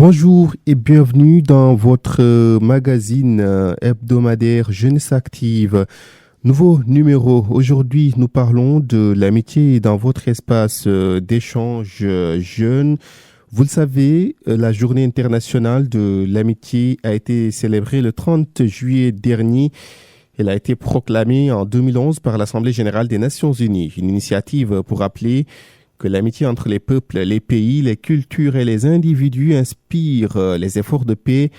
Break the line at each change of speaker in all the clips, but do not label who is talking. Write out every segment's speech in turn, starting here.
Bonjour et bienvenue dans votre magazine hebdomadaire Jeunesse Active. Nouveau numéro. Aujourd'hui, nous parlons de l'amitié dans votre espace d'échange jeune. Vous le savez, la journée internationale de l'amitié a été célébrée le 30 juillet dernier. Elle a été proclamée en 2011 par l'Assemblée générale des Nations unies, une initiative pour rappeler que l'amitié entre les peuples, les pays, les cultures et les individus inspire les efforts de paix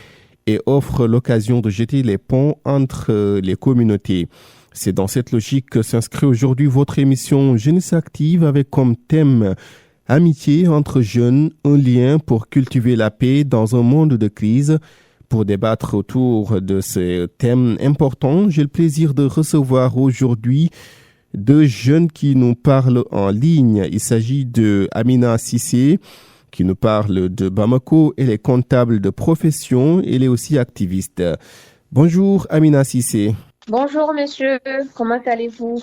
et offre l'occasion de jeter les ponts entre les communautés. C'est dans cette logique que s'inscrit aujourd'hui votre émission Jeunesse Active avec comme thème Amitié entre jeunes, un lien pour cultiver la paix dans un monde de crise. Pour débattre autour de ce thème important, j'ai le plaisir de recevoir aujourd'hui deux jeunes qui nous parlent en ligne. Il s'agit de Amina Cissé, qui nous parle de Bamako. Elle est comptable de profession. Elle est aussi activiste. Bonjour Amina Cissé.
Bonjour monsieur, comment allez-vous?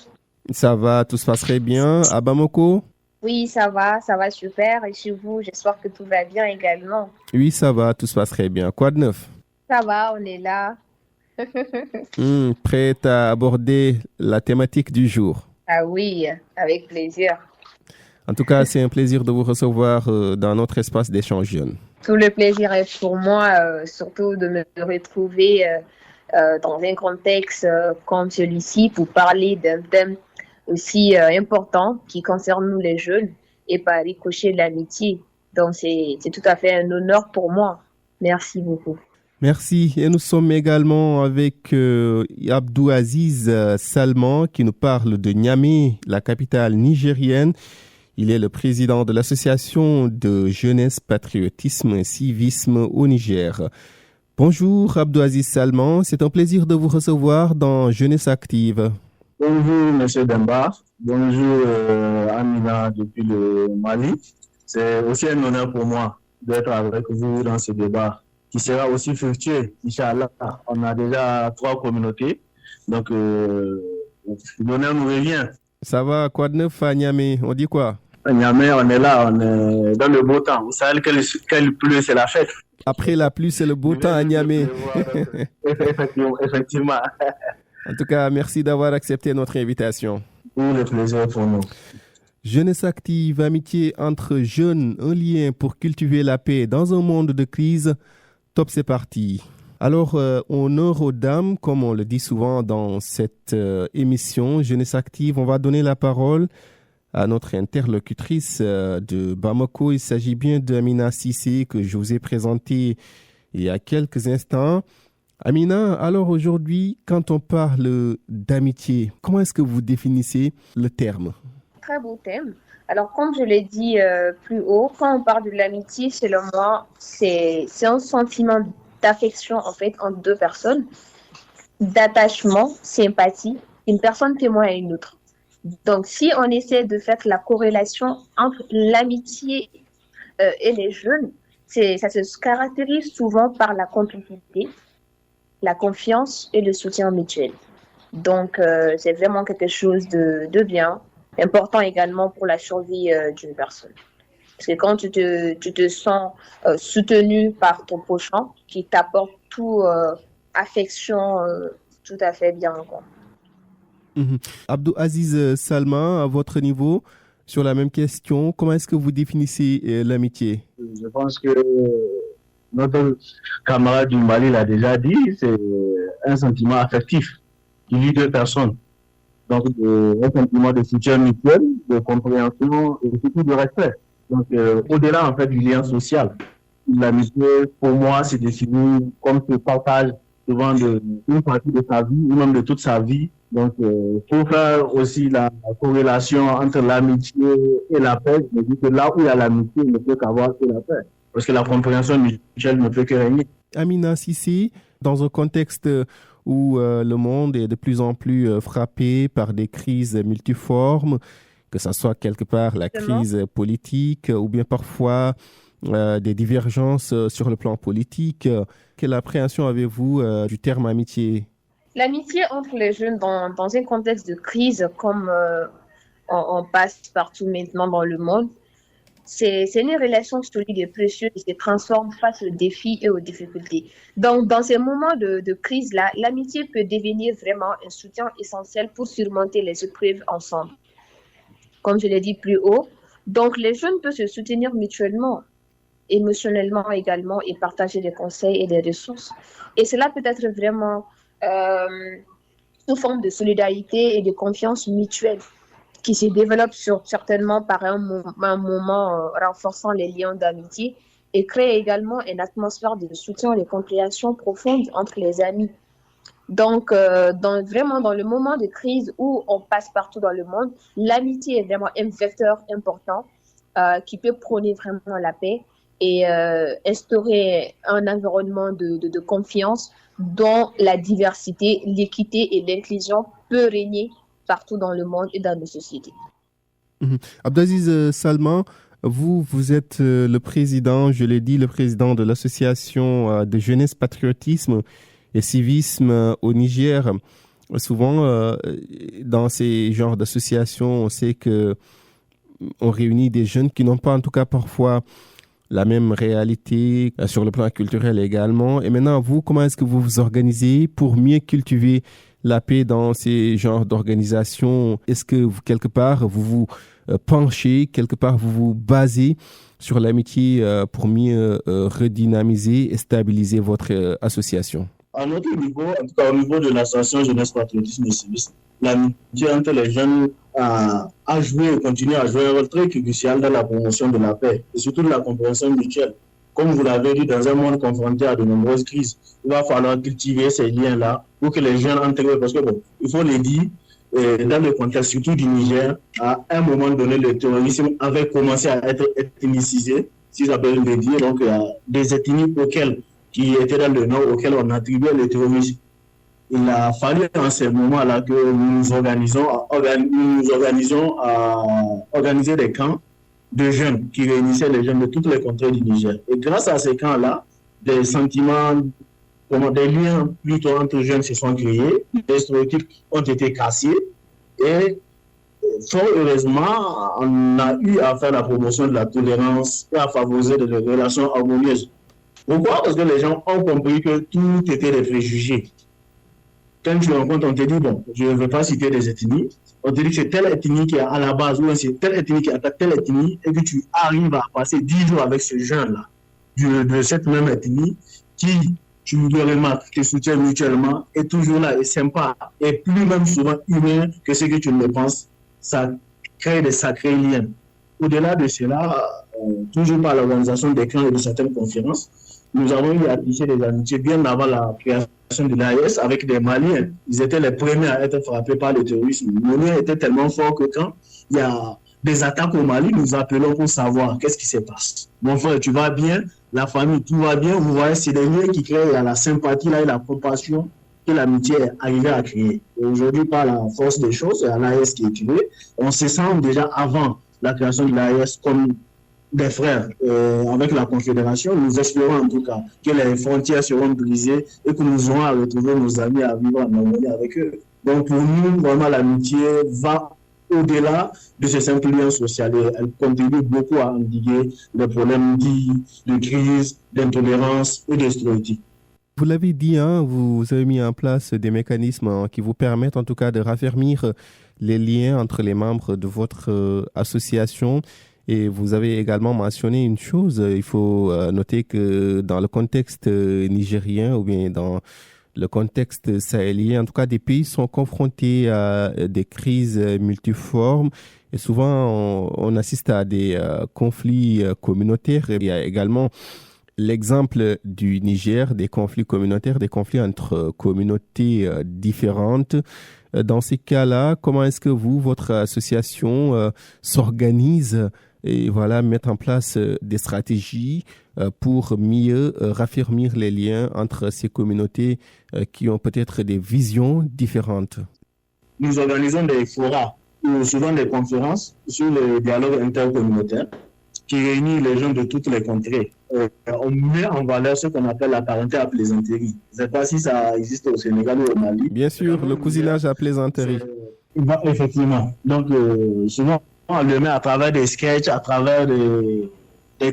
Ça va, tout se passe très bien à Bamako?
Oui, ça va super. Et chez vous, j'espère que tout va bien également.
Oui, ça va, tout se passe très bien. Quoi de neuf?
Ça va, on est là.
Prête à aborder la thématique du jour.
Ah oui, avec plaisir.
En tout cas, c'est un plaisir de vous recevoir dans notre espace d'échange jeune.
Tout le plaisir est pour moi, surtout de me retrouver dans un contexte comme celui-ci pour parler d'un thème aussi important qui concerne nous les jeunes et par ricochet de l'amitié. Donc c'est tout à fait un honneur pour moi. Merci beaucoup.
Merci. Et nous sommes également avec Abdou Aziz Salman qui nous parle de Niamey, la capitale nigérienne. Il est le président de l'association de jeunesse, patriotisme et civisme au Niger. Bonjour Abdou Aziz Salman, c'est un plaisir de vous recevoir dans Jeunesse Active.
Bonjour, Monsieur Demba. Bonjour, Amina, depuis le Mali. C'est aussi un honneur pour moi d'être avec vous dans ce débat qui sera aussi fructueux, Inch'Allah. On a déjà 3 communautés, donc l'honneur nous revient.
Ça va, quoi de neuf à Niamey? On dit quoi?
À Niamey, on est là, on est dans le beau temps. Vous savez quelle pluie, c'est la fête.
Après la pluie, c'est le beau temps à Niamey.
Effectivement.
En tout cas, merci d'avoir accepté notre invitation.
Tout le plaisir pour nous.
Jeunesse active, amitié entre jeunes, un lien pour cultiver la paix dans un monde de crise. Top, c'est parti. Alors, honneur aux dames, comme on le dit souvent dans cette émission Jeunesse active, on va donner la parole à notre interlocutrice de Bamako. Il s'agit bien d'Amina Cissé que je vous ai présentée il y a quelques instants. Amina, alors aujourd'hui, quand on parle d'amitié, comment est-ce que vous définissez le terme?
Très beau thème. Alors, comme je l'ai dit plus haut, quand on parle de l'amitié, selon moi, c'est un sentiment d'affection en fait entre deux personnes, d'attachement, sympathie, une personne témoin à une autre. Donc, si on essaie de faire la corrélation entre l'amitié et les jeunes, ça se caractérise souvent par la complicité, la confiance et le soutien mutuel. Donc, c'est vraiment quelque chose de bien, important également pour la survie d'une personne. Parce que quand tu te sens soutenu par ton prochain, qui t'apporte tout affection tout à fait bien, quoi.
Abdou Aziz Salman, à votre niveau, sur la même question, comment est-ce que vous définissez l'amitié?
Je pense que notre camarade du Mali l'a déjà dit, c'est un sentiment affectif qui lie deux personnes. Donc, un sentiment de soutien mutuel, de compréhension et surtout de respect. Donc, au-delà en fait du lien social, l'amitié, pour moi, c'est défini comme ce partage souvent d'une partie de sa vie ou même de toute sa vie. Donc, pour faire aussi la corrélation entre l'amitié et la paix, je me dis que là où il y a l'amitié, il ne peut qu'avoir que la paix. Parce que la compréhension mutuelle ne peut que régner.
Amina Sissi, dans un contexte où le monde est de plus en plus frappé par des crises multiformes, que ce soit quelque part la crise politique ou bien parfois des divergences sur le plan politique. Quelle appréhension avez-vous du terme amitié?
L'amitié entre les jeunes dans un contexte de crise comme on passe partout maintenant dans le monde, c'est une relation solide et précieuse qui se transforme face aux défis et aux difficultés. Donc, dans ces moments de crise-là, l'amitié peut devenir vraiment un soutien essentiel pour surmonter les épreuves ensemble. Comme je l'ai dit plus haut, donc les jeunes peuvent se soutenir mutuellement, émotionnellement également, et partager des conseils et des ressources. Et cela peut être vraiment sous forme de solidarité et de confiance mutuelle qui se développe certainement par un moment renforçant les liens d'amitié et crée également une atmosphère de soutien et de compréhension profonde entre les amis. Donc, vraiment dans le moment de crise où on passe partout dans le monde, l'amitié est vraiment un vecteur important qui peut prôner vraiment la paix et instaurer un environnement de confiance dont la diversité, l'équité et l'inclusion peut régner partout dans le monde et dans nos sociétés.
Abdelaziz Salman, vous êtes le président, je l'ai dit, le président de l'association de jeunesse, patriotisme et civisme au Niger. Souvent, dans ces genres d'associations, on sait que on réunit des jeunes qui n'ont pas, en tout cas parfois, la même réalité sur le plan culturel également. Et maintenant, vous, comment est-ce que vous vous organisez pour mieux cultiver la paix dans ces genres d'organisations? Est-ce que quelque part, vous vous penchez, quelque part, vous vous basez sur l'amitié pour mieux redynamiser et stabiliser votre association?
À notre niveau, en tout cas au niveau de l'association Jeunesse, Patriotisme et Civisme, l'amitié entre les jeunes a joué et continue à jouer un rôle très crucial dans la promotion de la paix et surtout de la compréhension mutuelle. Comme vous l'avez dit, dans un monde confronté à de nombreuses crises, il va falloir cultiver ces liens-là pour que les jeunes entrent. Parce que, bon, il faut le dire, dans le contexte surtout du Niger, à un moment donné, le terrorisme avait commencé à être ethnicisé, si ça peut le dire. Donc, il y a des ethnies qui étaient dans le nord, auxquelles on attribuait le terrorisme. Il a fallu en ces moments-là que nous nous organisons à organiser des camps de jeunes qui réunissaient les jeunes de toutes les contrées du Niger. Et grâce à ces camps-là, des sentiments, des liens plutôt entre jeunes se sont créés, des stéréotypes ont été cassés et fort heureusement, on a eu à faire la promotion de la tolérance et à favoriser des relations harmonieuses. Pourquoi? Parce que les gens ont compris que tout était des préjugés. Quand tu rencontres, on te dit, bon, je ne veux pas citer des ethnies, on te dit que c'est telle ethnie qui est à la base, ou c'est telle ethnie qui attaque telle ethnie, et que tu arrives à passer 10 jours avec ce jeune-là, de cette même ethnie, qui, tu le remarques, te soutient mutuellement, est toujours là, est sympa, et plus même souvent humain que ce que tu ne le penses, ça crée des sacrés liens. Au-delà de cela, toujours par l'organisation des camps et de certaines conférences, nous avons eu à tisser des amitiés bien avant la création de l'AES avec des Maliens. Ils étaient les premiers à être frappés par le terrorisme. Le lien était tellement fort que quand il y a des attaques au Mali, nous appelons pour savoir qu'est-ce qui se passe. Mon frère, tu vas bien? La famille, tout va bien? Vous voyez, c'est des liens qui créent la sympathie là, et la compassion que l'amitié est arrivée à créer. Et aujourd'hui, par la force des choses, il y a l'AES qui est créé. On se sent déjà avant la création de l'AES comme des frères avec la Confédération. Nous espérons en tout cas que les frontières seront brisées et que nous aurons à retrouver nos amis à vivre en harmonie avec eux. Donc pour nous, vraiment, l'amitié va au-delà de ce simple lien social. Elle contribue beaucoup à endiguer les problèmes de crise, d'intolérance et de stéréotypes.
Vous l'avez dit, hein, vous avez mis en place des mécanismes qui vous permettent en tout cas de raffermir les liens entre les membres de votre association. Et vous avez également mentionné une chose, il faut noter que dans le contexte nigérien ou bien dans le contexte sahélien, en tout cas des pays sont confrontés à des crises multiformes et souvent on assiste à des conflits communautaires. Il y a également l'exemple du Niger, des conflits communautaires, des conflits entre communautés différentes. Dans ces cas-là, comment est-ce que vous, votre association, s'organise et voilà, mettre en place des stratégies pour mieux raffermir les liens entre ces communautés qui ont peut-être des visions différentes?
Nous organisons des forats ou souvent des conférences sur le dialogue intercommunautaire qui réunit les gens de toutes les contrées. On met en valeur ce qu'on appelle la parenté à plaisanterie. Je ne sais pas si ça existe au Sénégal ou au Mali.
Bien sûr, le cousinage à plaisanterie.
Effectivement. Donc, souvent, on le met à travers des sketchs, à travers des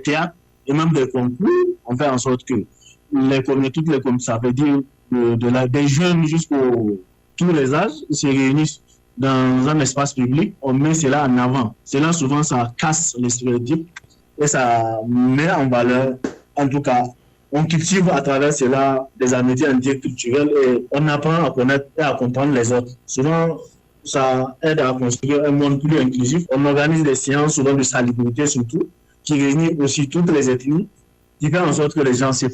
théâtres et même des concours. On fait en sorte que toutes les communautés, ça veut dire des jeunes jusqu'aux tous les âges, ils se réunissent dans un espace public, on met cela en avant. Cela, souvent, ça casse les stéréotypes et ça met en valeur, en tout cas, on cultive à travers cela des amitiés interculturelles et on apprend à connaître et à comprendre les autres. Souvent, ça aide à construire un monde plus inclusif. On organise des séances, souvent de salubrité surtout, qui réunissent aussi toutes les ethnies, qui fait en sorte que les gens se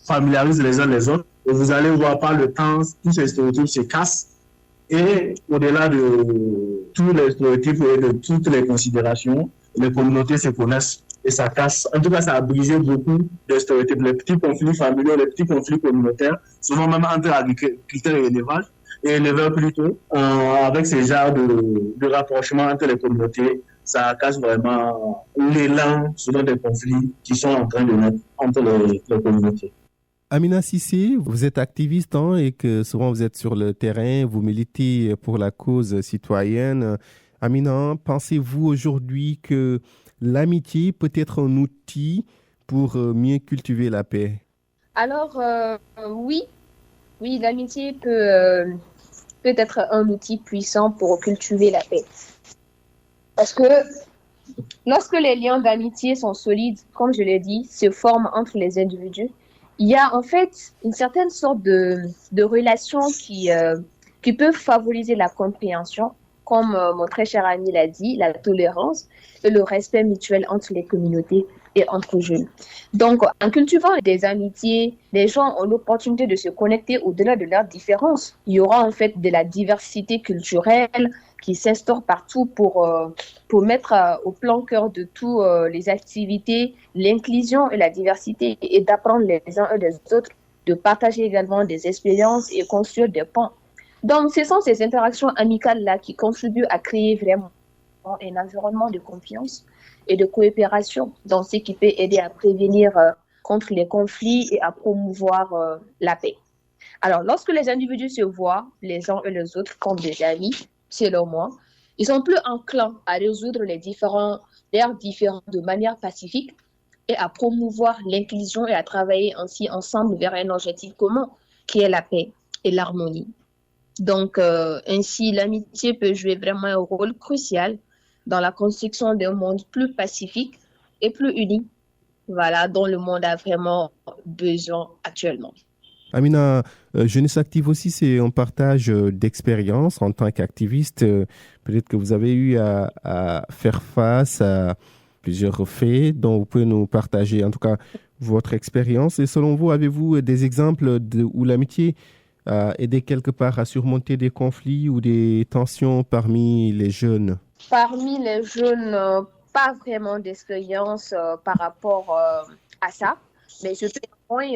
familiarisent les uns les autres. Et vous allez voir par le temps, tous ces stéréotypes se cassent. Et au-delà de tous les stéréotypes et de toutes les considérations, les communautés se connaissent et ça casse. En tout cas, ça a brisé beaucoup de stéréotypes. Les petits conflits familiaux, les petits conflits communautaires, souvent même entre agriculteurs et élevage, et éleveurs plutôt, avec ces genres de rapprochement entre les communautés, ça casse vraiment l'élan selon des conflits qui sont en train de naître entre les communautés.
Amina Cissé, vous êtes activiste et que souvent vous êtes sur le terrain, vous militez pour la cause citoyenne. Amina, pensez-vous aujourd'hui que l'amitié peut être un outil pour mieux cultiver la paix?
Alors, oui, l'amitié peut être un outil puissant pour cultiver la paix. Parce que lorsque les liens d'amitié sont solides, comme je l'ai dit, se forment entre les individus, il y a en fait une certaine sorte de relation qui peut favoriser la compréhension, comme mon très cher ami l'a dit, la tolérance et le respect mutuel entre les communautés et entre jeunes. Donc, en cultivant des amitiés, les gens ont l'opportunité de se connecter au-delà de leurs différences. Il y aura en fait de la diversité culturelle qui s'instaure partout pour mettre au plan cœur de toutes les activités, l'inclusion et la diversité et d'apprendre les uns et les autres, de partager également des expériences et construire des ponts. Donc, ce sont ces interactions amicales-là qui contribuent à créer vraiment un environnement de confiance et de coopération, donc ce qui peut aider à prévenir contre les conflits et à promouvoir la paix. Alors, lorsque les individus se voient les uns et les autres comme des amis, selon moi, ils sont plus enclins à résoudre leurs différends de manière pacifique et à promouvoir l'inclusion et à travailler ainsi ensemble vers un objectif commun qui est la paix et l'harmonie. Donc, ainsi, l'amitié peut jouer vraiment un rôle crucial dans la construction d'un monde plus pacifique et plus uni, voilà, dont le monde a vraiment besoin actuellement.
Amina, Jeunesse Active aussi, c'est un partage d'expérience en tant qu'activiste. Peut-être que vous avez eu à faire face à plusieurs faits dont vous pouvez nous partager, en tout cas, votre expérience. Et selon vous, avez-vous des exemples où l'amitié a aidé quelque part à surmonter des conflits ou des tensions parmi les jeunes?
Parmi les jeunes, pas vraiment d'expérience par rapport à ça, mais je peux au moins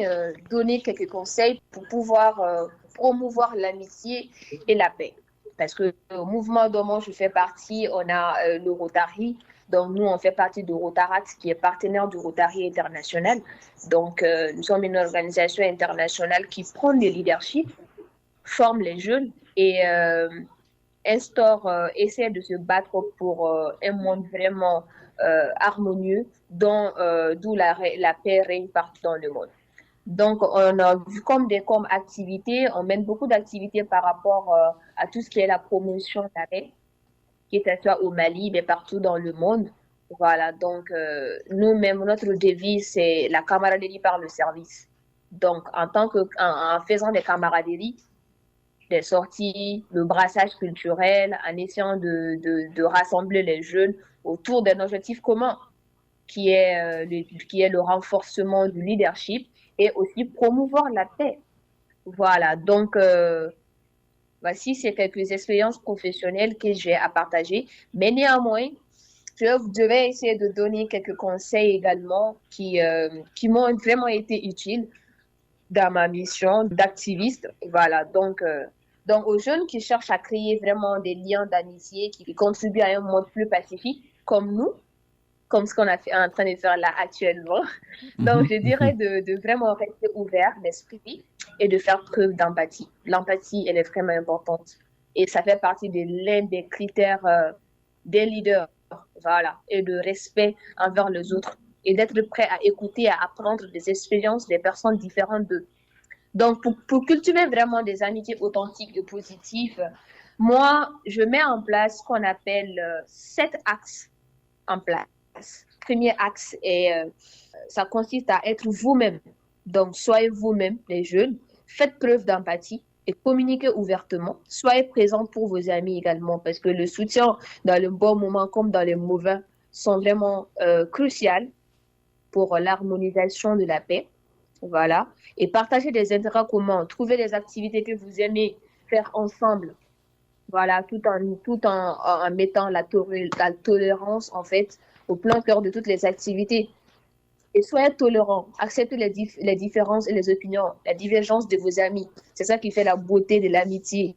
donner quelques conseils pour pouvoir promouvoir l'amitié et la paix. Parce que au mouvement dont je fais partie, on a le Rotary. Donc, nous, on fait partie de Rotaract, qui est partenaire du Rotary International. Donc, nous sommes une organisation internationale qui prend le leadership, forme les jeunes et essaie de se battre pour un monde vraiment harmonieux, d'où la paix règne partout dans le monde. Donc, on a vu comme activités, on mène beaucoup d'activités par rapport à tout ce qui est la promotion de la paix, qui est soit au Mali, mais partout dans le monde. Voilà, donc nous-mêmes, notre devise, c'est la camaraderie par le service. Donc, en faisant des camaraderies, des sorties, le brassage culturel, en essayant de rassembler les jeunes autour d'un objectif commun, qui est le renforcement du leadership et aussi promouvoir la paix. Voilà, donc voici ces quelques expériences professionnelles que j'ai à partager. Mais néanmoins, je vais essayer de donner quelques conseils également qui m'ont vraiment été utiles dans ma mission d'activiste. Voilà, donc aux jeunes qui cherchent à créer vraiment des liens d'amitié qui contribuent à un monde plus pacifique, comme nous, comme ce qu'on est en train de faire là actuellement. Donc, je dirais de vraiment rester ouvert d'esprit et de faire preuve d'empathie. L'empathie, elle est vraiment importante. Et ça fait partie de l'un des critères des leaders voilà, et de respect envers les autres, et d'être prêt à écouter et à apprendre des expériences des personnes différentes d'eux. Donc, pour cultiver vraiment des amitiés authentiques et positives, moi, je mets en place ce qu'on appelle 7 axes en place. Premier axe, ça consiste à être vous-même. Donc, soyez vous-même, les jeunes. Faites preuve d'empathie et communiquez ouvertement. Soyez présents pour vos amis également, parce que le soutien dans le bon moment comme dans les mauvais sont vraiment cruciaux pour l'harmonisation de la paix. Voilà. Et partager des intérêts communs. Trouver des activités que vous aimez faire ensemble. Voilà, tout en mettant la tolérance, en fait, au plein cœur de toutes les activités. Et soyez tolérants. Acceptez les différences et les opinions, la divergence de vos amis. C'est ça qui fait la beauté de l'amitié.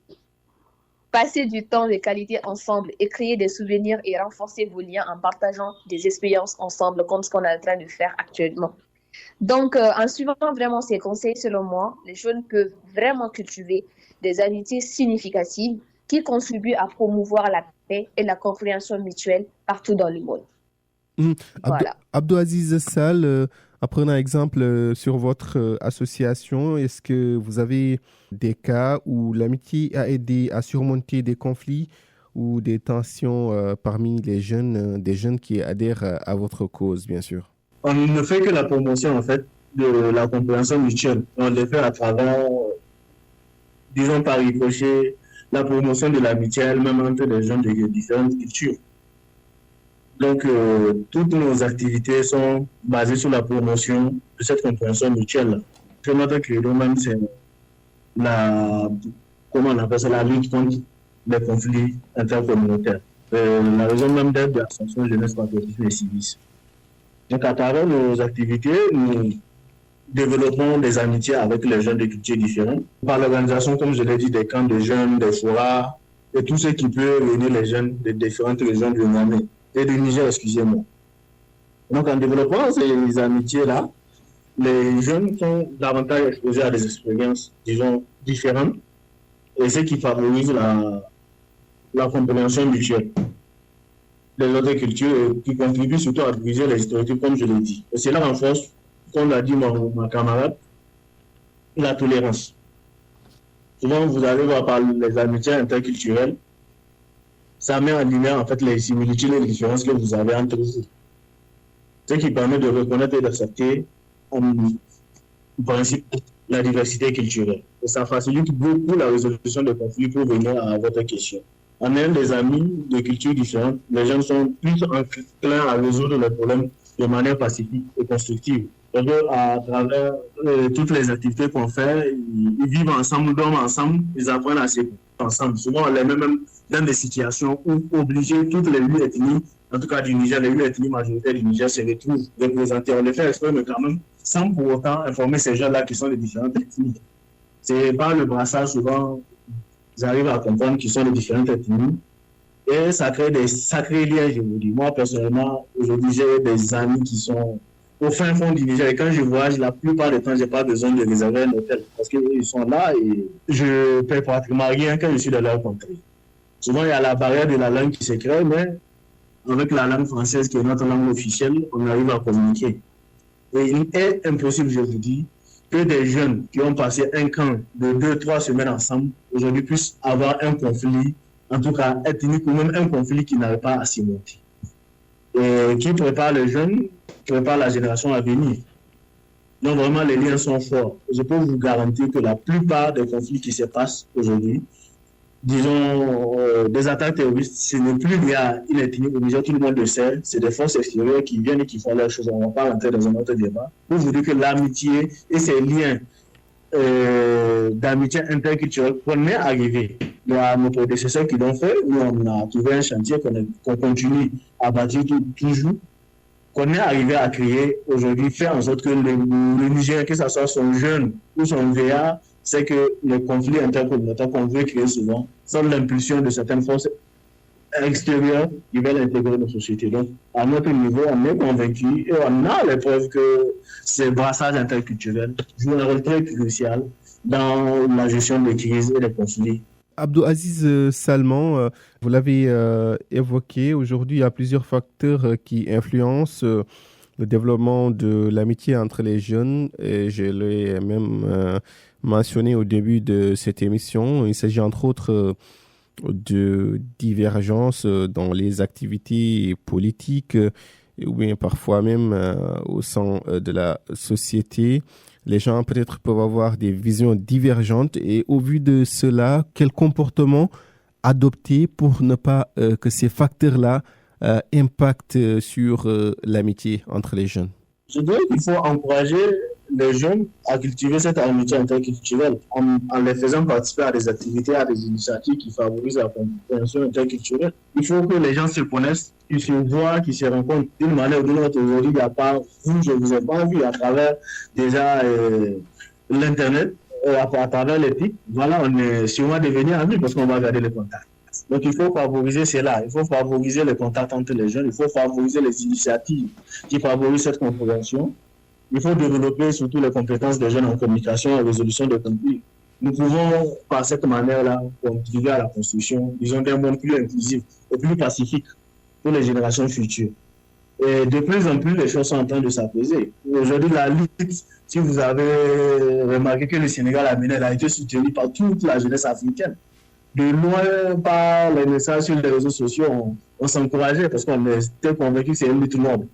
Passez du temps de qualité ensemble et créer des souvenirs et renforcer vos liens en partageant des expériences ensemble, comme ce qu'on est en train de faire actuellement. Donc, en suivant vraiment ces conseils, selon moi, les jeunes peuvent vraiment cultiver des amitiés significatives qui contribuent à promouvoir la paix et la compréhension mutuelle partout dans le monde. Voilà.
Abdou Aziz Sall, prenons un exemple sur votre association. Est-ce que vous avez des cas où l'amitié a aidé à surmonter des conflits ou des tensions parmi les jeunes, des jeunes qui adhèrent à votre cause, bien sûr?
On ne fait que la promotion, en fait, de la compréhension mutuelle. On le fait à travers, disons par ricochet, la promotion de l'amitié elle-même entre les gens de différentes cultures. Donc, toutes nos activités sont basées sur la promotion de cette compréhension mutuelle. Sur notre credo même, c'est comment on appelle ça, la lutte contre les conflits intercommunautaires. La raison même d'être de l'Association Jeunesse Patriotisme et Civisme. Donc, à travers nos activités, nous développons des amitiés avec les jeunes de cultures différentes. Par l'organisation, comme je l'ai dit, des camps de jeunes, des forats, et tout ce qui peut réunir les jeunes de différentes régions du Niamey et du Niger, excusez-moi. Donc, en développant ces amitiés-là, les jeunes sont davantage exposés à des expériences, disons, différentes, et ce qui favorise la compréhension mutuelle des autres cultures qui contribuent surtout à briser les stéréotypes, comme je l'ai dit. Et cela renforce, comme l'a dit ma camarade, la tolérance. Souvent, vous allez voir par les amitiés interculturelles, ça met en lumière en fait les similitudes et les différences que vous avez entre vous. Ce qui permet de reconnaître et d'accepter en principe la diversité culturelle. Et ça facilite beaucoup la résolution des conflits pour venir à votre question. En ayant des amis de cultures différentes, les gens sont plus enclins à résoudre les problèmes de manière pacifique et constructive. Et à travers toutes les activités qu'on fait, ils vivent ensemble, dorment ensemble, ils apprennent à s'écouter ensemble. Souvent, on les met même dans des situations où obligés, toutes les 8 ethnies, en tout cas du Niger, les 8 ethnies majoritaires du Niger se retrouvent représentées. On les fait exprès, mais quand même, sans pour autant informer ces gens-là qui sont les différentes ethnies. C'est par le brassage, souvent, ils arrivent à comprendre qu'ils sont les différentes ethnies. Et ça crée des sacrés liens, je vous dis. Moi, personnellement, aujourd'hui, j'ai des amis qui sont au fin fond du Niger. Et quand je voyage, la plupart du temps, je n'ai pas besoin de réserver un hôtel parce qu'ils sont là et je ne paie pratiquement rien quand je suis dans leur contrée. Souvent, il y a la barrière de la langue qui se crée, mais avec la langue française qui est notre langue officielle, on arrive à communiquer. Et il est impossible, je vous dis, que des jeunes qui ont passé un camp de 2-3 semaines ensemble, aujourd'hui puissent avoir un conflit, en tout cas ethnique ou même un conflit qui n'arrive pas à s'y monter. Et qui prépare les jeunes, prépare la génération à venir. Donc vraiment, les liens sont forts. Je peux vous garantir que la plupart des conflits qui se passent aujourd'hui, disons, des attaques terroristes, ce n'est plus lié à une ethnie au Niger, tout le monde le sait, c'est des forces extérieures qui viennent et qui font leurs choses. On ne va pas rentrer dans un autre débat. Pour vous dire que l'amitié et ces liens d'amitié interculturelle qu'on est arrivé. Il y a nos prédécesseurs qui l'ont fait, nous on a trouvé un chantier qu'on continue à bâtir toujours, qu'on est arrivé à créer aujourd'hui, faire en sorte que le Niger, que ce soit son jeune ou son vieillard, c'est que les conflits intercommunautaires qu'on veut créer souvent sont l'impulsion de certaines forces extérieures qui veulent intégrer nos sociétés. Donc, à notre niveau, on est convaincu et on a les preuves que ces brassages interculturels jouent un rôle très crucial dans la gestion des crises et des conflits
Abdou Aziz Salman, vous l'avez évoqué, aujourd'hui il y a plusieurs facteurs qui influencent le développement de l'amitié entre les jeunes et je l'ai même mentionné au début de cette émission. Il s'agit entre autres de divergences dans les activités politiques ou bien parfois même au sein de la société. Les gens peut-être peuvent avoir des visions divergentes et au vu de cela, quel comportement adopter pour ne pas que ces facteurs-là impactent sur l'amitié entre les jeunes?
Je dirais qu'il faut encourager les jeunes à cultiver cette amitié interculturelle en les faisant participer à des activités, à des initiatives qui favorisent la compréhension interculturelle. Il faut que les gens se connaissent, qu'ils se voient, qu'ils se rencontrent d'une manière ou d'une autre. Aujourd'hui, il n'y a pas, vous, je ne vous ai pas vu à travers déjà l'Internet, à travers les pics. Voilà, on est sûrement devenus amis parce qu'on va garder les contacts. Donc, il faut favoriser cela. Il faut favoriser les contacts entre les jeunes. Il faut favoriser les initiatives qui favorisent cette compréhension. Il faut développer surtout les compétences des jeunes en communication et résolution de conflits. Nous pouvons, par cette manière-là, contribuer à la construction, disons, d'un monde plus inclusif et plus pacifique pour les générations futures. Et de plus en plus, les choses sont en train de s'apaiser. Aujourd'hui, la lutte, si vous avez remarqué que le Sénégal a été soutenu par toute la jeunesse africaine. De loin, par les messages sur les réseaux sociaux, on s'encourageait parce qu'on était convaincus que c'est une lutte noble.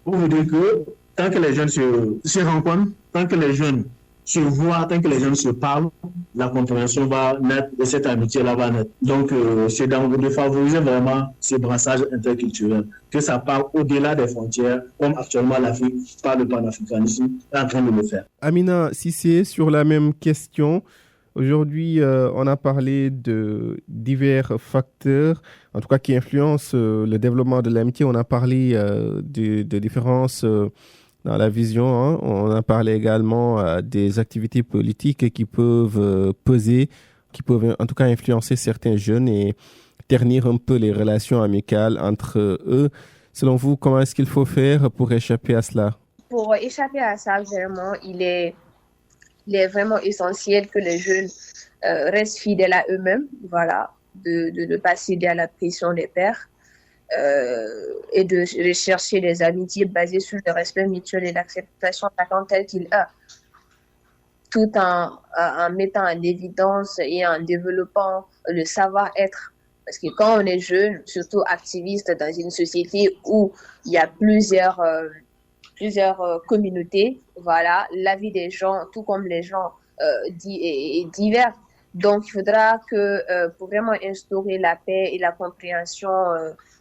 Pour vous dire que tant que les jeunes se rencontrent, tant que les jeunes se voient, tant que les jeunes se parlent, la compréhension va naître et cette amitié-là va naître. Donc, c'est de favoriser vraiment ce brassage interculturel, que ça part au-delà des frontières, comme actuellement l'Afrique, par le panafricanisme, est en train de le faire.
Amina Sissé, sur la même question. Aujourd'hui, on a parlé de divers facteurs, en tout cas qui influencent le développement de l'amitié. On a parlé de différences dans la vision. Hein. On a parlé également des activités politiques qui peuvent peser, qui peuvent en tout cas influencer certains jeunes et ternir un peu les relations amicales entre eux. Selon vous, comment est-ce qu'il faut faire pour échapper à cela?
Pour échapper à ça, vraiment, il est vraiment essentiel que les jeunes restent fidèles à eux-mêmes, voilà, de ne pas céder à la pression des pairs et de rechercher des amitiés basées sur le respect mutuel et l'acceptation de chacun tel qu'il est, tout en mettant en évidence et en développant le savoir-être. Parce que quand on est jeune, surtout activiste dans une société où il y a plusieurs communautés, voilà, la vie des gens, tout comme les gens, est divers. Donc, il faudra que, pour vraiment instaurer la paix et la compréhension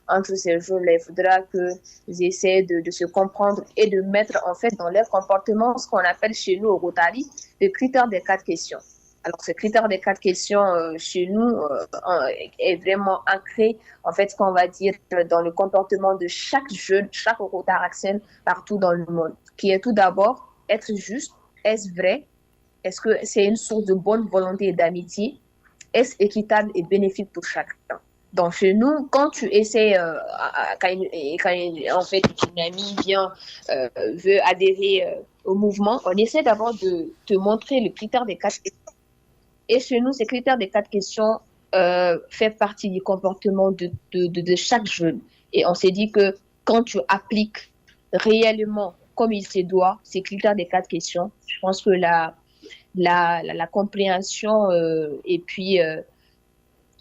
entre ces jeunes-là, il faudra qu'ils essaient de se comprendre et de mettre, en fait, dans leur comportement, ce qu'on appelle chez nous au Rotary, le critère des 4 questions. Alors, ce critère des 4 questions chez nous est vraiment ancré, en fait, ce qu'on va dire dans le comportement de chaque jeune, chaque rotaraxène partout dans le monde, qui est tout d'abord être juste, est-ce vrai, est-ce que c'est une source de bonne volonté et d'amitié, est-ce équitable et bénéfique pour chacun. Donc, chez nous, quand tu essaies, quand en fait, une amie vient, veut adhérer au mouvement, on essaie d'abord de te montrer le critère des 4 questions. Et chez nous, ces critères des 4 questions fait partie du comportement de chaque jeune. Et on s'est dit que quand tu appliques réellement, comme il se doit, ces critères des 4 questions, je pense que la compréhension et puis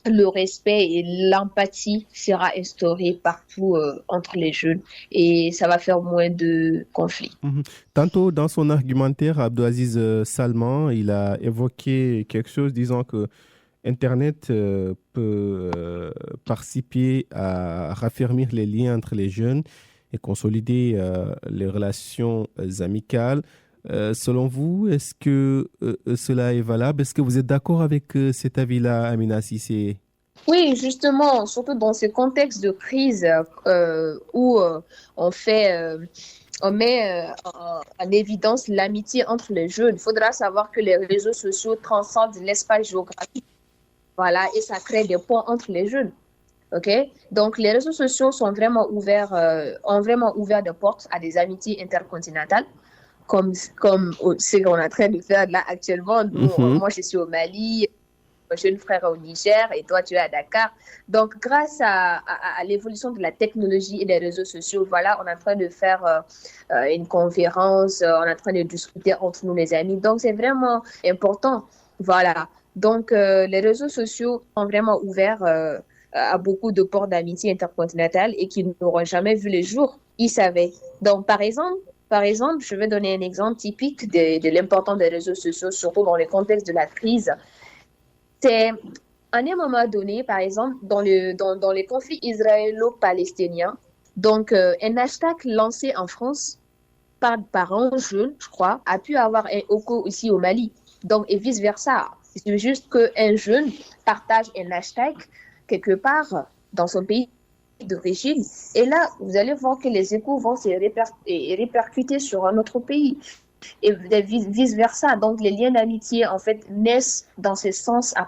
le respect et l'empathie sera instauré partout entre les jeunes et ça va faire moins de conflits.
Tantôt, dans son argumentaire, Abdou Aziz Salman, il a évoqué quelque chose disant que Internet peut participer à raffermir les liens entre les jeunes et consolider les relations amicales. Selon vous, est-ce que cela est valable? Est-ce que vous êtes d'accord avec cet avis-là, Amina Sissé?
Oui, justement, surtout dans ce contexte de crise où on met en évidence l'amitié entre les jeunes. Il faudra savoir que les réseaux sociaux transcendent l'espace géographique. Voilà, et ça crée des ponts entre les jeunes. OK? Donc, les réseaux sociaux ont vraiment ouvert des portes à des amitiés intercontinentales. Comme ce qu'on est en train de faire là actuellement. Moi, je suis au Mali, jeune frère au Niger et toi, tu es à Dakar. Donc, grâce à l'évolution de la technologie et des réseaux sociaux, voilà, on est en train de faire une conférence, on est en train de discuter entre nous, les amis. Donc, c'est vraiment important. Voilà. Donc, les réseaux sociaux sont vraiment ouverts à beaucoup de ports d'amitié intercontinentale et qui n'auront jamais vu le jour. Ils savaient. Donc, par exemple, je vais donner un exemple typique de l'importance des réseaux sociaux, surtout dans le contexte de la crise. C'est à un moment donné, par exemple, dans les conflits israélo-palestiniens, donc un hashtag lancé en France par un jeune, je crois, a pu avoir un écho ici au Mali. Donc, et vice-versa. C'est juste qu'un jeune partage un hashtag quelque part dans son pays d'origine. Et là, vous allez voir que les échos vont se répercuter sur un autre pays. Et vice-versa. Donc, les liens d'amitié, en fait, naissent dans ce sens à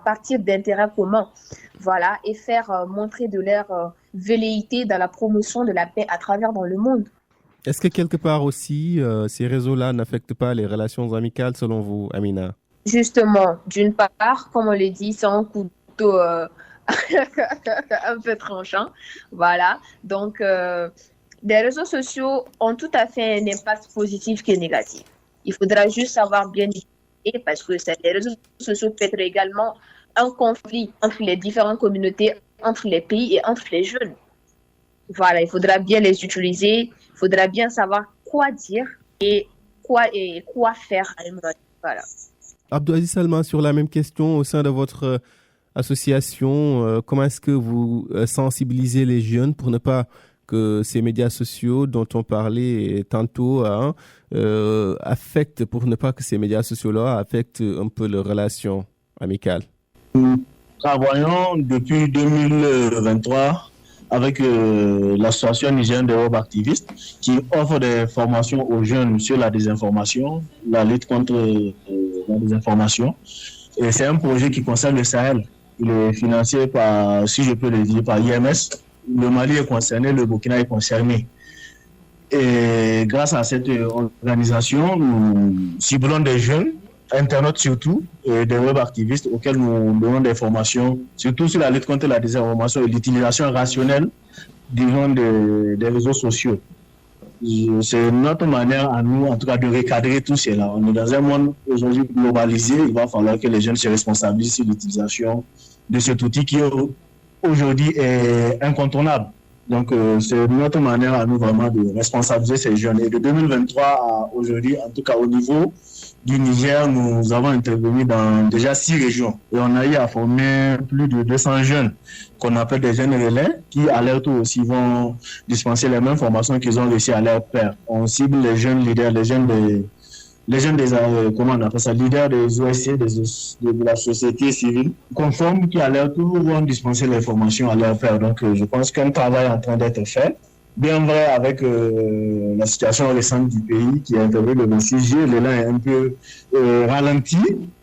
partir d'intérêts communs. Voilà, et faire montrer de leur velléité dans la promotion de la paix à travers dans le monde.
Est-ce que quelque part aussi, ces réseaux-là n'affectent pas les relations amicales selon vous, Amina?
Justement, d'une part, comme on le dit, c'est un couteau un peu tranchant. Voilà. Donc, les réseaux sociaux ont tout à fait un impact positif que négatif. Il faudra juste savoir bien distinguer parce que les réseaux sociaux peuvent être également un conflit entre les différentes communautés, entre les pays et entre les jeunes. Voilà, il faudra bien les utiliser, il faudra bien savoir quoi dire et quoi faire à un moment. Voilà.
Abdou Aziz Salman, sur la même question, au sein de votre association, comment est-ce que vous sensibilisez les jeunes pour ne pas que ces médias sociaux dont on parlait tantôt affectent, pour ne pas que ces médias sociaux-là affectent un peu leurs relations amicales?
Nous travaillons depuis 2023 avec l'association nigérienne des web activistes qui offre des formations aux jeunes sur la désinformation, la lutte contre la désinformation. Et c'est un projet qui concerne le Sahel. Il est financé par, si je peux le dire, par IMS. Le Mali est concerné, le Burkina est concerné. Et grâce à cette organisation, nous ciblons des jeunes, internautes surtout, et des web activistes auxquels nous donnons des formations, surtout sur la lutte contre la désinformation et l'utilisation rationnelle, disons, des réseaux sociaux. C'est notre manière à nous, en tout cas, de recadrer tout cela. On est dans un monde aujourd'hui globalisé. Il va falloir que les jeunes se responsabilisent sur l'utilisation de cet outil qui aujourd'hui est incontournable. Donc, c'est notre manière à nous vraiment de responsabiliser ces jeunes. Et de 2023 à aujourd'hui, en tout cas au niveau du Niger, nous avons intervenu dans déjà 6 régions. Et on a eu à former plus de 200 jeunes qu'on appelle des jeunes relais qui, à leur tour aussi, vont dispenser les mêmes formations qu'ils ont réussi à leur père. On cible les jeunes leaders, les jeunes des comment on appelle ça, leaders des OSC, de la société civile, conformes qui à leur tour vont dispenser les formations à leur père. Donc, je pense qu'un travail est en train d'être fait. Bien vrai, avec la situation récente du pays qui est intervenue le 26 juillet, l'élan est un peu ralenti,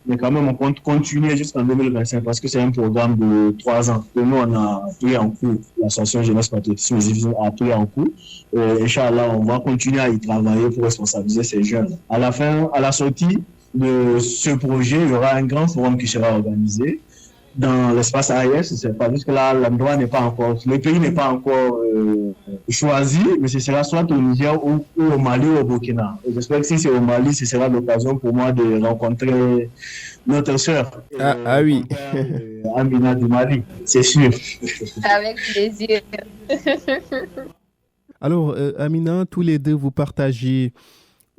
mais quand même on compte continuer jusqu'en 2025 parce que c'est un programme de 3 ans que nous on a pris en cours. L'association Jeunesse Patriotisme a pris en cours. Inch'Allah, on va continuer à y travailler pour responsabiliser ces jeunes. À la sortie de ce projet, il y aura un grand forum qui sera organisé dans l'espace AES. C'est pas juste que là, l'endroit n'est pas encore, le pays n'est pas encore choisi, mais ce sera soit au Niger ou au Mali ou au Burkina. Et j'espère que si c'est au Mali, ce sera l'occasion pour moi de rencontrer notre sœur.
Oui.
Amina du Mali, c'est sûr.
Avec plaisir.
Alors, Amina, tous les deux, vous partagez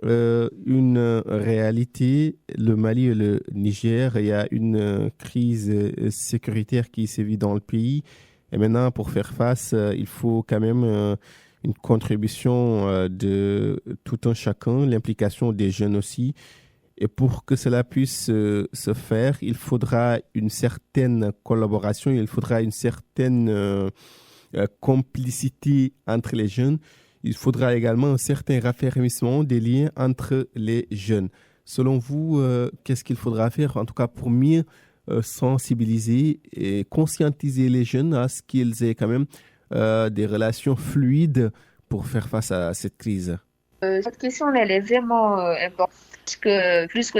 une réalité, le Mali et le Niger, il y a une crise sécuritaire qui sévit dans le pays. Et maintenant, pour faire face, il faut quand même une contribution de tout un chacun, l'implication des jeunes aussi. Et pour que cela puisse se faire, il faudra une certaine collaboration, il faudra une certaine complicité entre les jeunes. Il faudra également un certain raffermissement des liens entre les jeunes. Selon vous, qu'est-ce qu'il faudra faire, en tout cas pour mieux sensibiliser et conscientiser les jeunes à ce qu'ils aient quand même des relations fluides pour faire face à cette crise?
Cette question, elle est vraiment importante. plus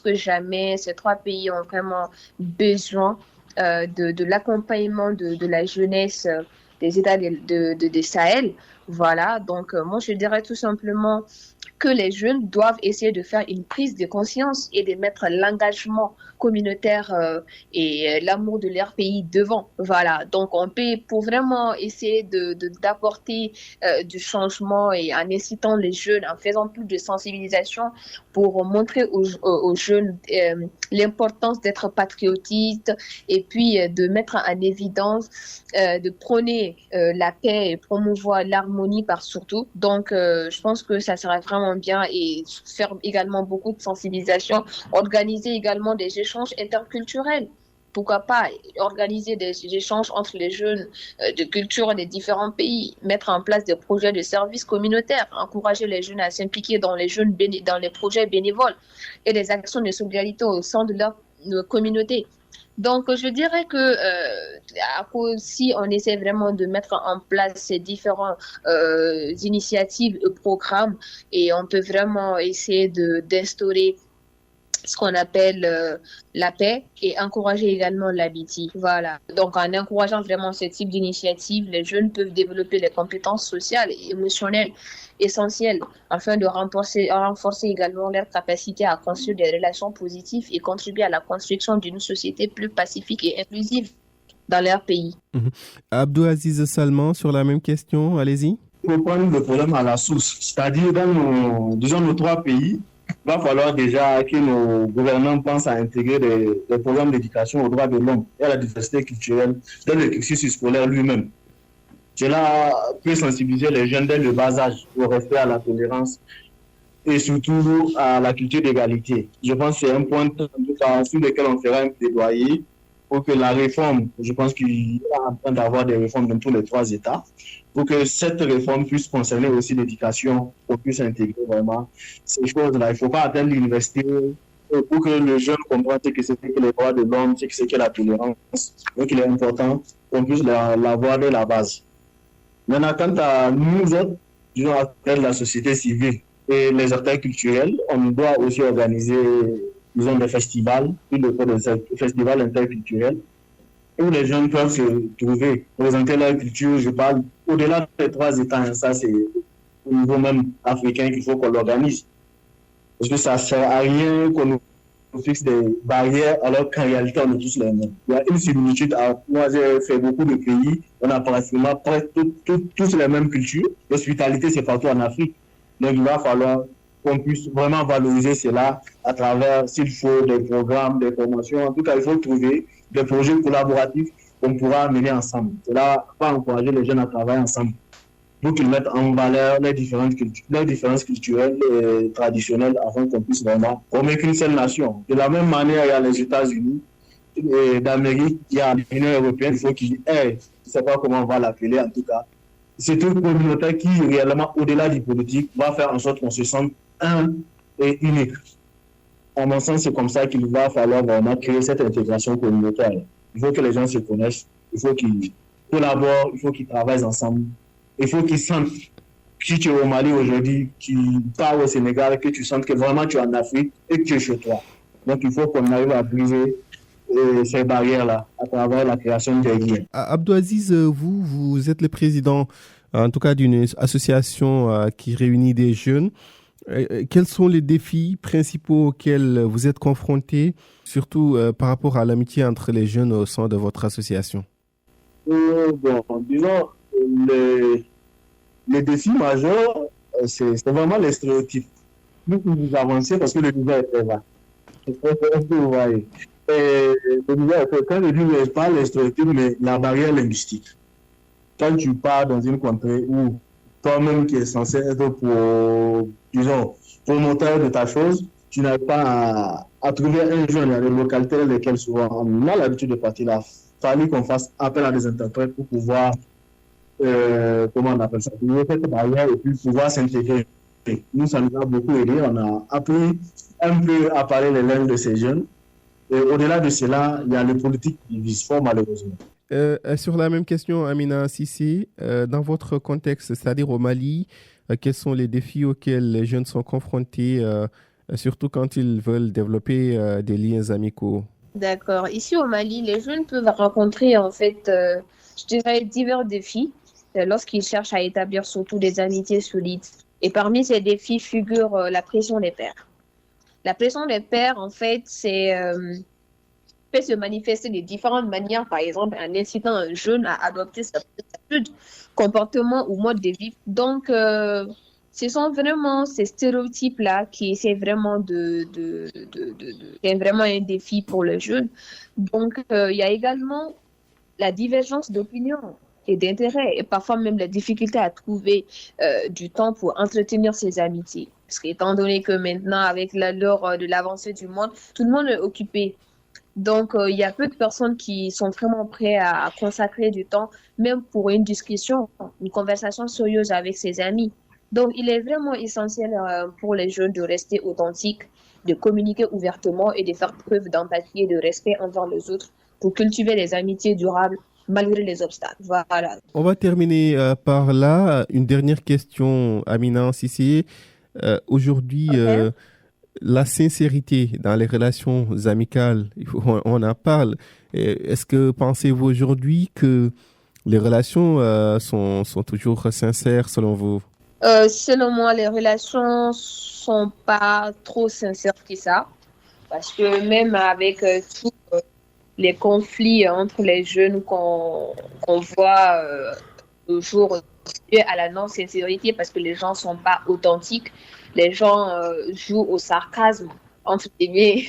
que jamais, ces trois pays ont vraiment besoin de l'accompagnement de la jeunesse des États de Sahel. Voilà, donc moi je dirais tout simplement que les jeunes doivent essayer de faire une prise de conscience et de mettre l'engagement communautaire et l'amour de leur pays devant. Voilà, donc on peut pour vraiment essayer d'apporter du changement et en incitant les jeunes, en faisant plus de sensibilisation pour montrer aux jeunes l'importance d'être patriotistes et puis de mettre en évidence, de prôner la paix et promouvoir l'harmonie par surtout. Donc, je pense que ça serait vraiment bien et faire également beaucoup de sensibilisation, organiser également des échanges interculturels. Pourquoi pas organiser des échanges entre les jeunes de culture des différents pays, mettre en place des projets de services communautaires, encourager les jeunes à s'impliquer dans dans les projets bénévoles et des actions de solidarité au sein de leur communauté. Donc, je dirais que si on essaie vraiment de mettre en place ces différentes initiatives et programmes, et on peut vraiment essayer d'instaurer ce qu'on appelle la paix et encourager également l'amitié. Voilà. Donc, en encourageant vraiment ce type d'initiative, les jeunes peuvent développer les compétences sociales et émotionnelles essentielles afin de renforcer également leur capacité à construire des relations positives et contribuer à la construction d'une société plus pacifique et inclusive dans leur pays.
Abdou Aziz Salman, sur la même question, allez-y.
Il faut prendre le problème à la source, c'est-à-dire dans nos trois pays, il va falloir déjà que nos gouvernants pensent à intégrer des programmes d'éducation aux droits de l'homme et à la diversité culturelle dans le cursus scolaire lui-même. Cela peut sensibiliser les jeunes dès le bas âge au respect, à la tolérance et surtout à la culture d'égalité. Je pense que c'est un point sur lequel on fera un plaidoyer pour que la réforme, je pense qu'il y a en train d'avoir des réformes dans tous les trois États, pour que cette réforme puisse concerner aussi l'éducation, pour qu'on puisse intégrer vraiment ces choses-là. Il ne faut pas atteindre l'université pour que le jeune comprenne ce que c'est que les droits de l'homme, ce que c'est que la tolérance. Donc il est important qu'on puisse l'avoir dès la base. Maintenant, quant à nous autres, disons, à la société civile et les acteurs culturels, on doit aussi organiser, disons, des festivals, des festivals interculturels, où les jeunes peuvent se trouver, présenter leur culture. Je parle au-delà des trois États, ça c'est au niveau même africain qu'il faut qu'on l'organise. Parce que ça ne sert à rien qu'on nous fixe des barrières alors qu'en réalité on est tous les mêmes. Il y a une similitude. Moi j'ai fait beaucoup de pays, on a pratiquement tous les mêmes cultures. L'hospitalité c'est partout en Afrique. Donc il va falloir qu'on puisse vraiment valoriser cela à travers, s'il faut, des programmes, des formations. En tout cas, il faut trouver des projets collaboratifs qu'on pourra mener ensemble. Cela va encourager les jeunes à travailler ensemble pour qu'ils mettent en valeur les différences culturelles et traditionnelles afin qu'on puisse vraiment former qu'une seule nation. De la même manière, il y a les États-Unis d'Amérique, il y a l'Union européenne, il faut qu'ils aient, je ne sais pas comment on va l'appeler en tout cas, c'est une communauté qui, réellement, au-delà du politique, va faire en sorte qu'on se sente un et unique. À mon sens, c'est comme ça qu'il va falloir vraiment créer cette intégration communautaire. Il faut que les gens se connaissent, il faut qu'ils collaborent, il faut qu'ils travaillent ensemble, il faut qu'ils sentent, si tu es au Mali aujourd'hui, tu pars au Sénégal, que tu sentes que vraiment tu es en Afrique et que tu es chez toi. Donc il faut qu'on arrive à briser ces barrières-là à travers la création des liens.
Abdou Aziz, vous êtes le président, en tout cas, d'une association qui réunit des jeunes. Quels sont les défis principaux auxquels vous êtes confrontés, surtout par rapport à l'amitié entre les jeunes au sein de votre association?
Disons, les défis majeurs, c'est vraiment les stéréotypes. Plus vous avancez, parce que le niveau est très bas. Vous voyez. Quand je dis pas les stéréotypes, mais la barrière linguistique. Quand tu pars dans une contrée où toi-même qui es censé être promoteur de ta chose, tu n'arrives pas à trouver un jeune dans les localités dans lesquelles souvent on a l'habitude de partir là. Il fallait qu'on fasse appel à des interprètes pour pouvoir, comment on appelle ça, trouver cette barrière et puis pouvoir s'intégrer. Nous, ça nous a beaucoup aidé. On a appris un peu à parler les langues de ces jeunes. Et au-delà de cela, il y a les politiques qui visent fort, malheureusement.
Sur la même question, Amina Sissi, dans votre contexte, c'est-à-dire au Mali, quels sont les défis auxquels les jeunes sont confrontés surtout quand ils veulent développer des liens amicaux.
D'accord. Ici au Mali, les jeunes peuvent rencontrer en fait, je dirais, divers défis lorsqu'ils cherchent à établir surtout des amitiés solides. Et parmi ces défis figure la pression des pairs. La pression des pairs, en fait, peut se manifester de différentes manières, par exemple en incitant un jeune à adopter certaines habitudes, comportements ou modes de vie. Donc, ce sont vraiment ces stéréotypes-là qui essaient vraiment c'est vraiment un défi pour le jeune. Donc, il y a également la divergence d'opinion et d'intérêt, et parfois même la difficulté à trouver du temps pour entretenir ses amitiés. Parce qu'étant donné que maintenant, avec l'heure de l'avancée du monde, tout le monde est occupé. Donc, il y a peu de personnes qui sont vraiment prêtes à consacrer du temps, même pour une discussion, une conversation sérieuse avec ses amis. Donc, il est vraiment essentiel pour les jeunes de rester authentiques, de communiquer ouvertement et de faire preuve d'empathie et de respect envers les autres pour cultiver des amitiés durables malgré les obstacles. Voilà.
On va terminer par là. Une dernière question, Amina Sissé. Aujourd'hui,
Ok.
la sincérité dans les relations amicales, on en parle. Est-ce que pensez-vous aujourd'hui que les relations sont toujours sincères selon vous?
Selon moi, les relations sont pas trop sincères que ça, parce que même avec tous les conflits entre les jeunes qu'on voit toujours dû à la non-sincérité, parce que les gens sont pas authentiques, les gens jouent au sarcasme, entre guillemets,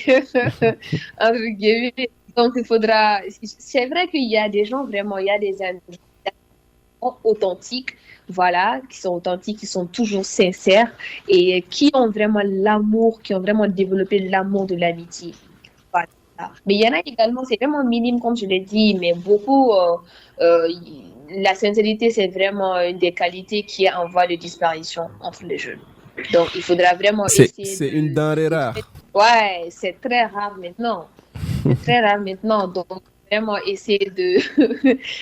entre guillemets. Donc, il faudra... C'est vrai qu'il y a des gens, vraiment, il y a des amis authentiques, voilà, qui sont authentiques, qui sont toujours sincères et qui ont vraiment l'amour, qui ont vraiment développé l'amour de l'amitié. Voilà. Mais il y en a également, c'est vraiment minime, comme je l'ai dit, mais beaucoup, la sincérité, c'est vraiment une des qualités qui est en voie de disparition entre les jeunes. Donc, il faudra vraiment essayer
C'est une denrée rare.
Ouais, c'est très rare maintenant. C'est très rare maintenant. Donc, vraiment essayer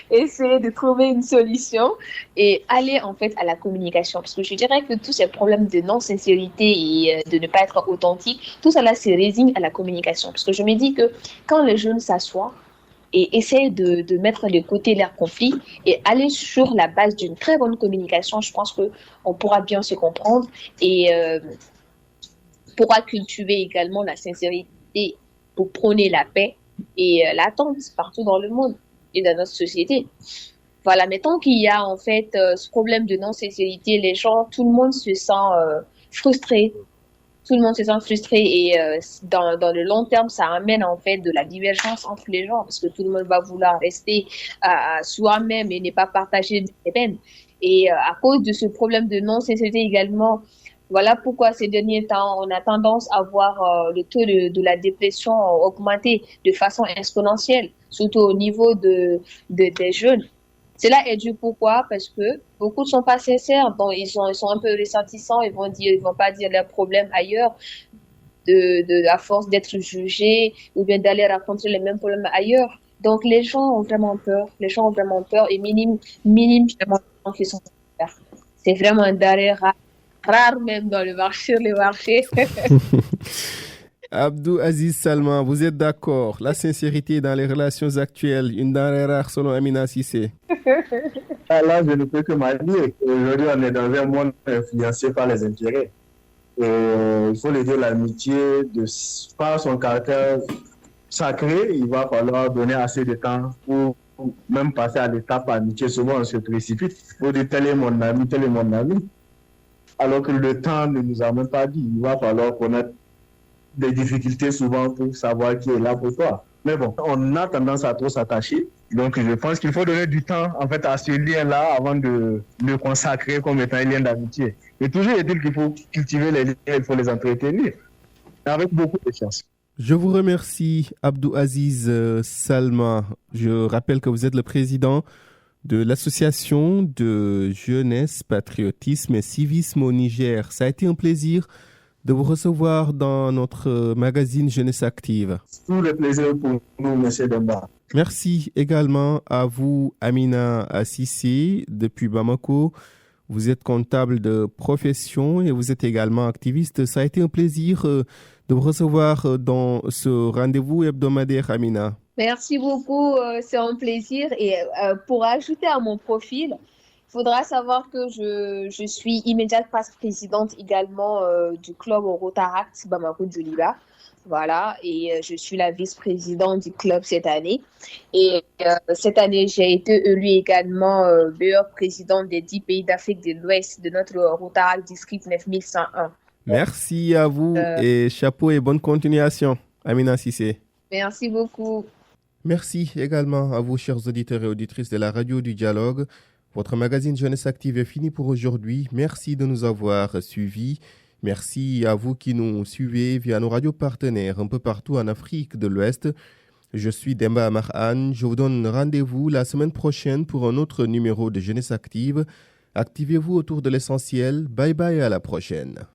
essayer de trouver une solution et aller en fait à la communication. Parce que je dirais que tous ces problèmes de non-sincérité et de ne pas être authentique, tout ça là se résigne à la communication. Parce que je me dis que quand les jeunes s'assoient et essaient de mettre de côté leurs conflits et aller sur la base d'une très bonne communication, je pense qu'on pourra bien se comprendre et pourra cultiver également la sincérité pour prôner la paix et l'attente partout dans le monde et dans notre société. Voilà, mais tant qu'il y a en fait ce problème de non-sincérité, les gens, tout le monde se sent frustré. Tout le monde se sent frustré et dans le long terme, ça amène en fait de la divergence entre les gens parce que tout le monde va vouloir rester à soi-même et ne pas partager ses peines. Et à cause de ce problème de non-sincérité également, voilà pourquoi ces derniers temps, on a tendance à voir le taux de la dépression augmenter de façon exponentielle, surtout au niveau des jeunes. Cela est dû pourquoi? Parce que beaucoup ne sont pas sincères, donc ils sont un peu réticents, ils vont pas dire leurs problèmes ailleurs, à force d'être jugés ou bien d'aller rencontrer les mêmes problèmes ailleurs. Donc les gens ont vraiment peur, et minime vraiment les gens qui sont sincères. C'est vraiment un denrée rare, rare même dans le marché, sur les marchés.
Abdou Aziz Salman, vous êtes d'accord? La sincérité dans les relations actuelles, une denrée rare selon Amina Sissé.
Ah, là, je ne peux que m'allier. Aujourd'hui, on est dans un monde influencé par les intérêts. Il faut le dire, l'amitié, par son caractère sacré, il va falloir donner assez de temps pour même passer à l'étape amitié. Souvent, on se précipite. Il faut dire tel est mon ami, tel est mon ami. Alors que le temps ne nous a même pas dit. Il va falloir connaître des difficultés souvent pour savoir qui est là pour toi. Mais bon, on a tendance à trop s'attacher. Donc, je pense qu'il faut donner du temps, en fait, à ce lien-là avant de le consacrer comme étant un lien d'amitié. Et toujours est-il qu'il faut cultiver les liens, il faut les entretenir avec beaucoup de chance.
Je vous remercie, Abdou Aziz Salma. Je rappelle que vous êtes le président de l'association de jeunesse, patriotisme et civisme au Niger. Ça a été un plaisir de vous recevoir dans notre magazine Jeunesse Active.
Tout le plaisir pour nous, M. Demba.
Merci également à vous, Amina Sissé, depuis Bamako. Vous êtes comptable de profession et vous êtes également activiste. Ça a été un plaisir de vous recevoir dans ce rendez-vous hebdomadaire, Amina.
Merci beaucoup, c'est un plaisir. Et pour ajouter à mon profil, il faudra savoir que je suis immédiate présidente également du club Rotaract Bamako Djoliba. Voilà, et je suis la vice-présidente du club cette année. Et cette année, j'ai été élue également meilleure présidente des 10 pays d'Afrique de l'Ouest de notre Rotaract District 9101.
Merci à vous et chapeau et bonne continuation, Amina Sissé.
Merci beaucoup.
Merci également à vous, chers auditeurs et auditrices de la Radio du Dialogue. Votre magazine Jeunesse Active est fini pour aujourd'hui. Merci de nous avoir suivis. Merci à vous qui nous suivez via nos radios partenaires un peu partout en Afrique de l'Ouest. Je suis Demba Amarhan. Je vous donne rendez-vous la semaine prochaine pour un autre numéro de Jeunesse Active. Activez-vous autour de l'essentiel. Bye bye, à la prochaine.